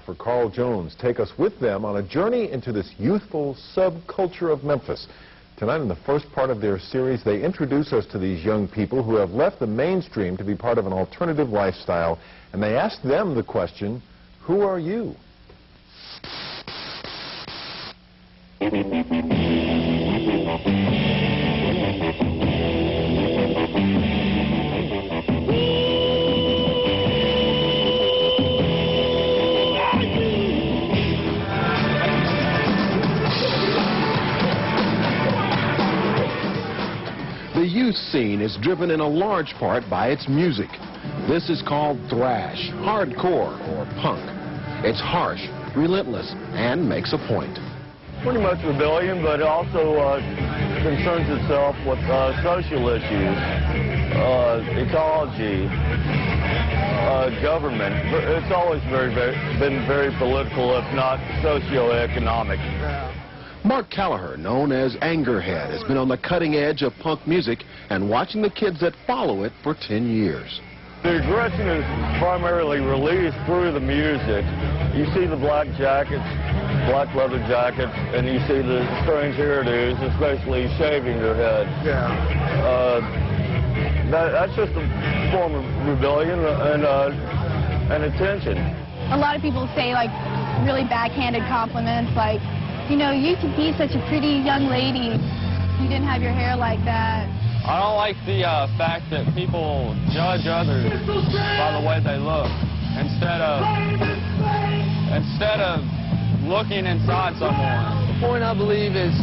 choreographer Carl Jones take us with them on a journey into this youthful subculture of Memphis. Tonight, in the first part of their series, they introduce us to these young people who have left the mainstream to be part of an alternative lifestyle, and they ask them the question, who are you? The youth scene is driven in a large part by its music. This is called thrash, hardcore, or punk. It's harsh, relentless, and makes a point. Pretty much rebellion, but it also concerns itself with social issues, ecology, government. It's always been very political, if not socioeconomic. Mark Kallaher, known as Angerhead, has been on the cutting edge of punk music and watching the kids that follow it for 10 years. The aggression is primarily released through the music. You see the black jackets, black leather jackets, and you see the strange hairdos, especially shaving their head. Yeah. That's just a form of rebellion and attention. A lot of people say, like, really backhanded compliments, like, you know, you could be such a pretty young lady if you didn't have your hair like that. I don't like the fact that people judge others by the way they look instead of looking inside someone. The point, I believe, is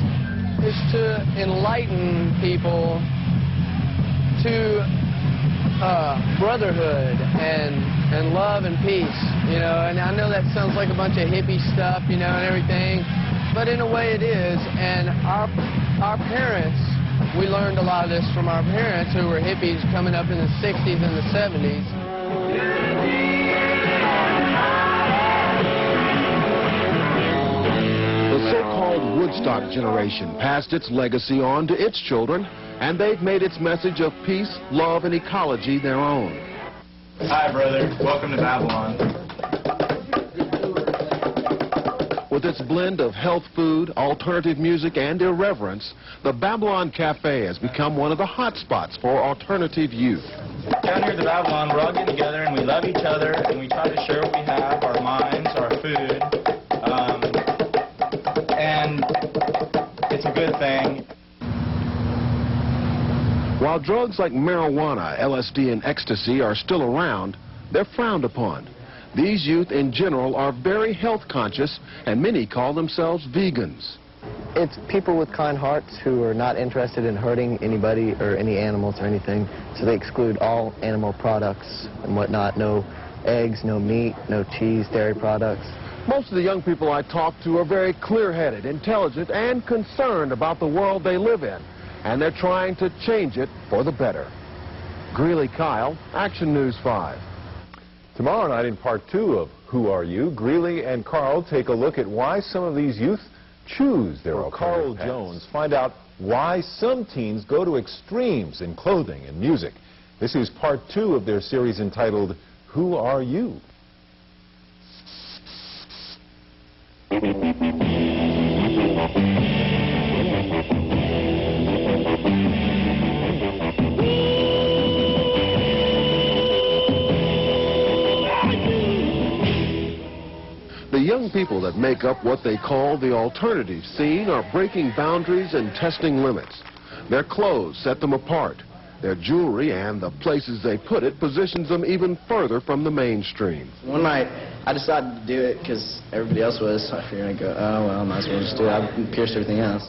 to enlighten people to brotherhood and love and peace, you know. And I know that sounds like a bunch of hippie stuff, you know, and everything, but in a way it is. And our parents, we learned a lot of this from our parents who were hippies coming up in the 60s and the 70s. The so-called Woodstock generation passed its legacy on to its children, and they've made its message of peace, love, and ecology their own. Hi, brother. Welcome to Babylon. With its blend of health food, alternative music, and irreverence, the Babylon Cafe has become one of the hot spots for alternative youth. Down here at the Babylon, we're all getting together and we love each other and we try to share what we have, our minds, our food, and it's a good thing. While drugs like marijuana, LSD, and ecstasy are still around, they're frowned upon. These youth in general are very health conscious, and many call themselves vegans. It's people with kind hearts who are not interested in hurting anybody or any animals or anything, so they exclude all animal products and whatnot. No eggs, no meat, no cheese, dairy products. Most of the young people I talk to are very clear-headed, intelligent, and concerned about the world they live in, and they're trying to change it for the better. Greeley Kyle, Action News 5. Tomorrow night in part 2 of Who Are You, Greeley and Carl take a look at why some of these youth choose their alternative paths. Carl Jones find out why some teens go to extremes in clothing and music. This is part 2 of their series entitled Who Are You? The young people that make up what they call the alternative scene are breaking boundaries and testing limits. Their clothes set them apart. Their jewelry and the places they put it positions them even further from the mainstream. One night, I decided to do it because everybody else was. So I figured I'd go, oh, well, I might as well just do it. I pierced everything else.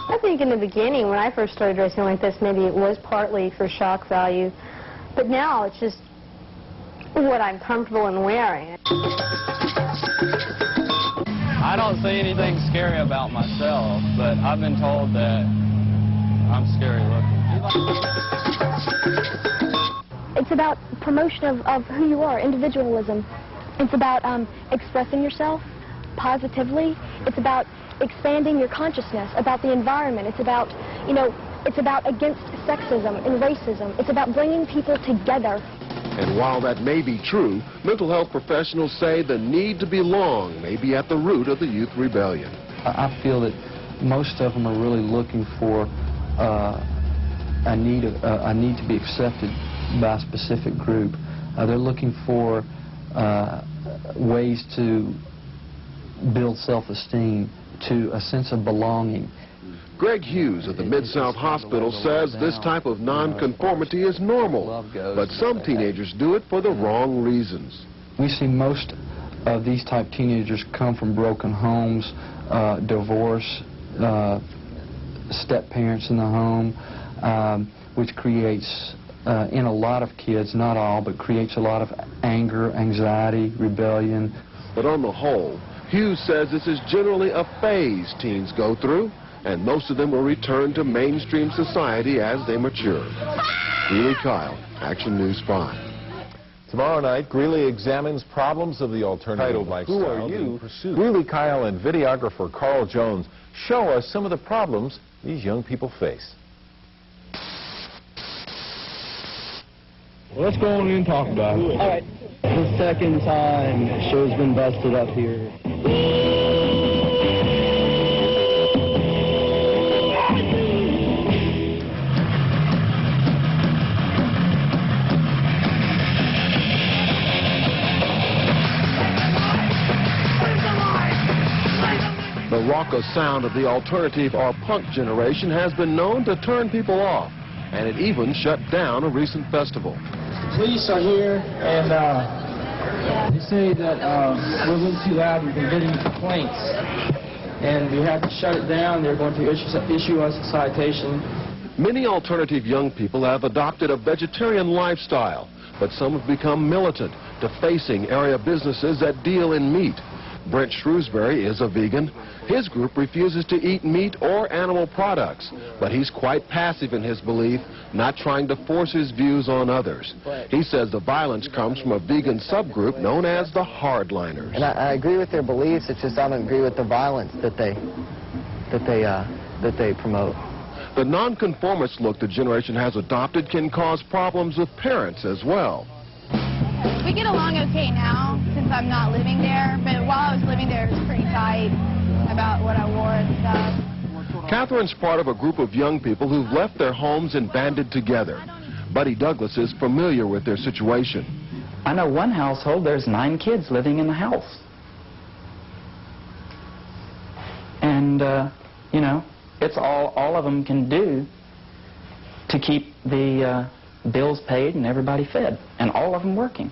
I think in the beginning, when I first started dressing like this, maybe it was partly for shock value. But now it's just what I'm comfortable in wearing. I don't see anything scary about myself, but I've been told that I'm scary looking. It's about promotion of who you are, individualism. It's about expressing yourself positively. It's about expanding your consciousness, about the environment. It's about, you know, it's about against sexism and racism. It's about bringing people together. And while that may be true, mental health professionals say the need to belong may be at the root of the youth rebellion. I feel that most of them are really looking for a need to be accepted by a specific group. They're looking for ways to build self-esteem, to a sense of belonging. Greg Hughes of the Mid-South Hospital says this type of nonconformity is normal, but some teenagers do it for the wrong reasons. We see most of these type teenagers come from broken homes, divorce, step-parents in the home, which creates, in a lot of kids, not all, but creates a lot of anger, anxiety, rebellion. But on the whole, Hughes says this is generally a phase teens go through, and most of them will return to mainstream society as they mature. Greeley Kyle, Action News 5. Tomorrow night, Greeley examines problems of the alternative lifestyle. Who are you? Greeley Kyle and videographer Carl Jones show us some of the problems these young people face. Well, let's go on in and talk about it. All right. The second time show's been busted up here. The raucous sound of the alternative or punk generation has been known to turn people off, and it even shut down a recent festival. The police are here, and they say that we're a little too loud. We've been getting complaints, and we have to shut it down. They're going to issue us a citation. Many alternative young people have adopted a vegetarian lifestyle, but some have become militant, defacing area businesses that deal in meat. Brent Shrewsbury is a vegan. His group refuses to eat meat or animal products, but he's quite passive in his belief, not trying to force his views on others. He says the violence comes from a vegan subgroup known as the hardliners. And I agree with their beliefs. It's just I don't agree with the violence that they promote. The nonconformist look the generation has adopted can cause problems with parents as well. We get along okay now since I'm not living there, but while I was living there, it was pretty tight about what I wore and stuff. Katherine's part of a group of young people who've left their homes and banded together. Buddy Douglas is familiar with their situation. I know one household, there's 9 kids living in the house. And, you know, it's all of them can do to keep the bills paid and everybody fed, and all of them working.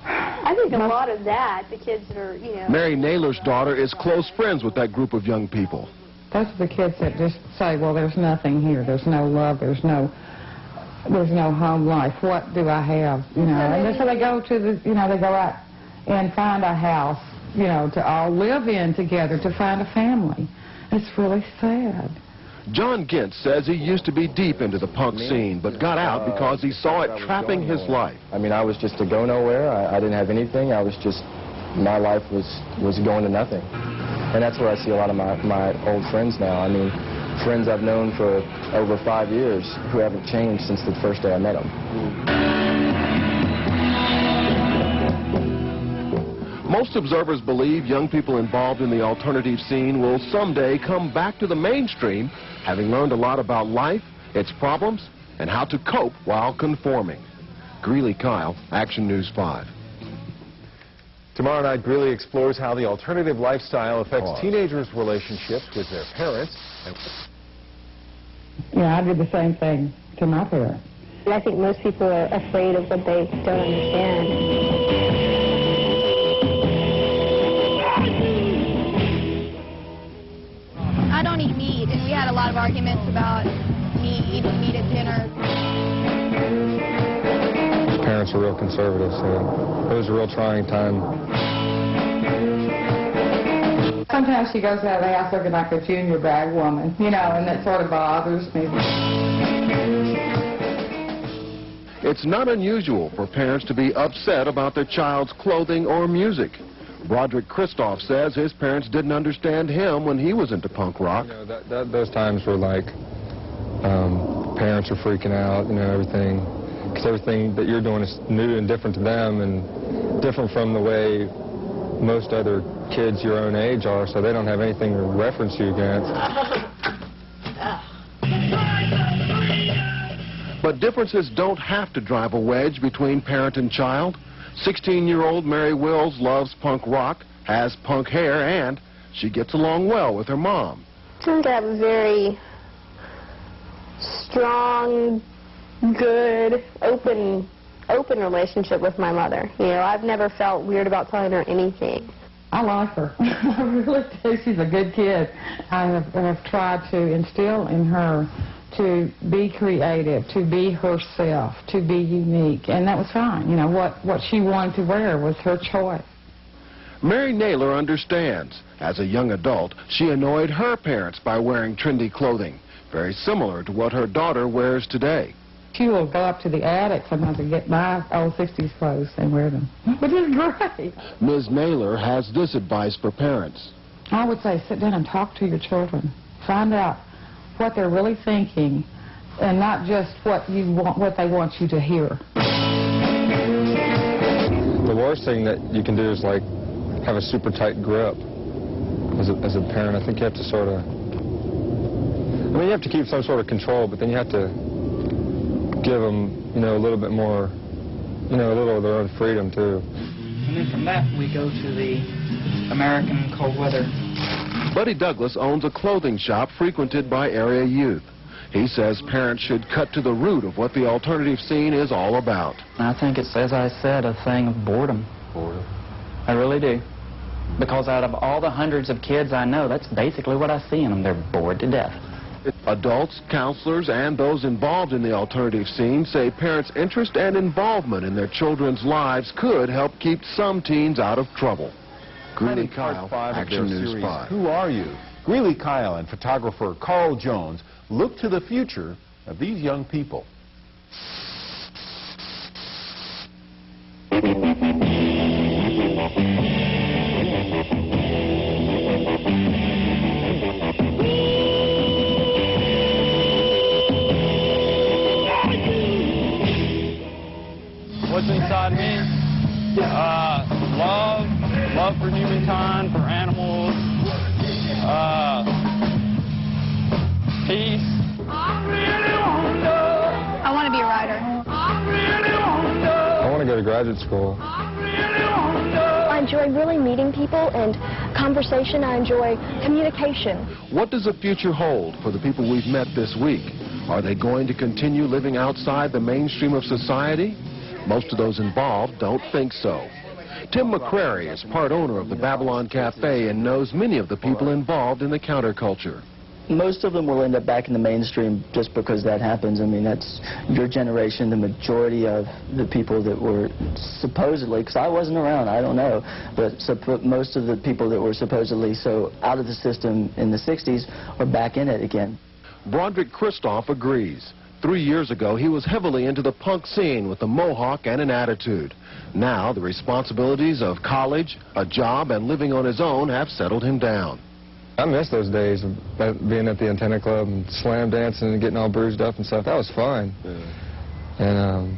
I think a lot of that, the kids that are, you know... Mary Naylor's daughter is close friends with that group of young people. Those are the kids that just say, well, there's nothing here. There's no love. There's no home life. What do I have? You know, and so they go to the, you know, they go out and find a house, you know, to all live in together, to find a family. It's really sad. John Gint says he used to be deep into the punk scene, but got out because he saw it trapping his life. I mean, I was just to go nowhere. I didn't have anything. I was just, my life was going to nothing. And that's where I see a lot of my old friends now. I mean, friends I've known for over 5 years who haven't changed since the first day I met them. Most observers believe young people involved in the alternative scene will someday come back to the mainstream, having learned a lot about life, its problems, and how to cope while conforming. Greeley Kyle, Action News 5. Tomorrow night, Greeley explores how the alternative lifestyle affects teenagers' relationships with their parents. Yeah, I did the same thing to my parents. I think most people are afraid of what they don't understand. I don't eat meat, and we had a lot of arguments about me eating meat at dinner. Parents were real conservative, so it was a real trying time. Sometimes she goes out of the house looking like a junior bag woman, you know, and that sort of bothers me. It's not unusual for parents to be upset about their child's clothing or music. Broderick Christoff says his parents didn't understand him when he was into punk rock. You know, those times were like, parents are freaking out, you know, everything. because everything that you're doing is new and different to them and different from the way most other kids your own age are, so they don't have anything to reference you against. But differences don't have to drive a wedge between parent and child. 16-year-old Mary Wills loves punk rock, has punk hair, and she gets along well with her mom. I think I have a very strong, good, open relationship with my mother. You know, I've never felt weird about telling her anything. I like her. I really do. She's a good kid. I have tried to instill in her to be creative, to be herself, to be unique, and that was fine. You know, what she wanted to wear was her choice. Mary Naylor understands. As a young adult, she annoyed her parents by wearing trendy clothing, very similar to what her daughter wears today. She will go up to the attic sometimes and get my old 60s clothes and wear them, which is great. Ms. Naylor has this advice for parents. I would say sit down and talk to your children. Find out what they're really thinking and not just what they want you to hear. The worst thing that you can do is like have a super tight grip as a parent. I think you have to sort of, I mean, you have to keep some sort of control, but then you have to give them, you know, a little bit more, you know, a little of their own freedom too. And then from that we go to the American cold weather. Buddy Douglas owns a clothing shop frequented by area youth. He says parents should cut to the root of what the alternative scene is all about. I think it's, as I said, a thing of boredom. Boredom. I really do. Because out of all the hundreds of kids I know, that's basically what I see in them. They're bored to death. Adults, counselors, and those involved in the alternative scene say parents' interest and involvement in their children's lives could help keep some teens out of trouble. Greeley Kyle, Action News 5. Who Are You? Greeley Kyle and photographer Carl Jones look to the future of these young people. What's inside me? Love for humankind, for animals, peace. I want to be a writer. I want to go to graduate school. I enjoy really meeting people and conversation. I enjoy communication. What does the future hold for the people we've met this week? Are they going to continue living outside the mainstream of society? Most of those involved don't think so. Tim McCrary is part owner of the Babylon Cafe and knows many of the people involved in the counterculture. Most of them will end up back in the mainstream just because that happens. I mean, that's your generation, the majority of the people that were supposedly, because I wasn't around, I don't know, but most of the people that were supposedly so out of the system in the 60s are back in it again. Broderick Christoff agrees. 3 years ago, he was heavily into the punk scene with a mohawk and an attitude. Now, the responsibilities of college, a job, and living on his own have settled him down. I miss those days of being at the Antenna Club and slam dancing and getting all bruised up and stuff. That was fun. Yeah. And,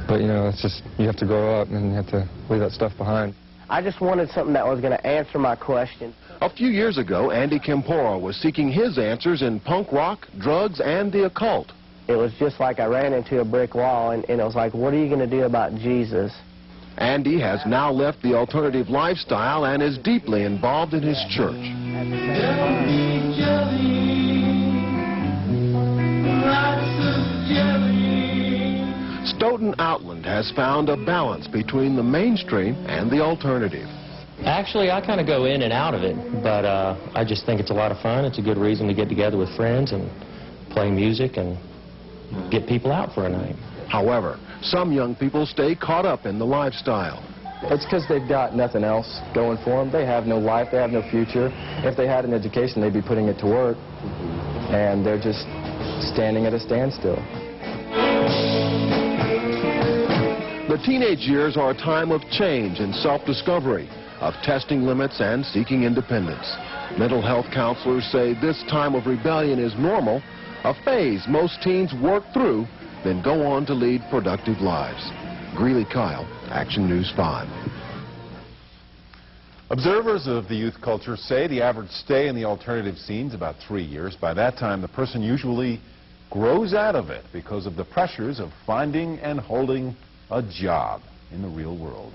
but, you know, it's just, you have to grow up and you have to leave that stuff behind. I just wanted something that was going to answer my question. A few years ago, Andy Kempora was seeking his answers in punk rock, drugs, and the occult. It was just like I ran into a brick wall, and it was like, what are you going to do about Jesus? Andy has now left the alternative lifestyle and is deeply involved in his church. Stoughton Outland has found a balance between the mainstream and the alternative. Actually, I kind of go in and out of it, but I just think it's a lot of fun. It's a good reason to get together with friends and play music and get people out for a night. However, some young people stay caught up in the lifestyle. It's because they've got nothing else going for them. They have no life. They have no future. If they had an education, they'd be putting it to work, and they're just standing at a standstill. The teenage years are a time of change and self-discovery, of testing limits and seeking independence. Mental health counselors say this time of rebellion is normal, a phase most teens work through then go on to lead productive lives. Greeley Kyle, Action News 5. Observers of the youth culture say the average stay in the alternative scene is about 3 years. By that time, the person usually grows out of it because of the pressures of finding and holding a job in the real world.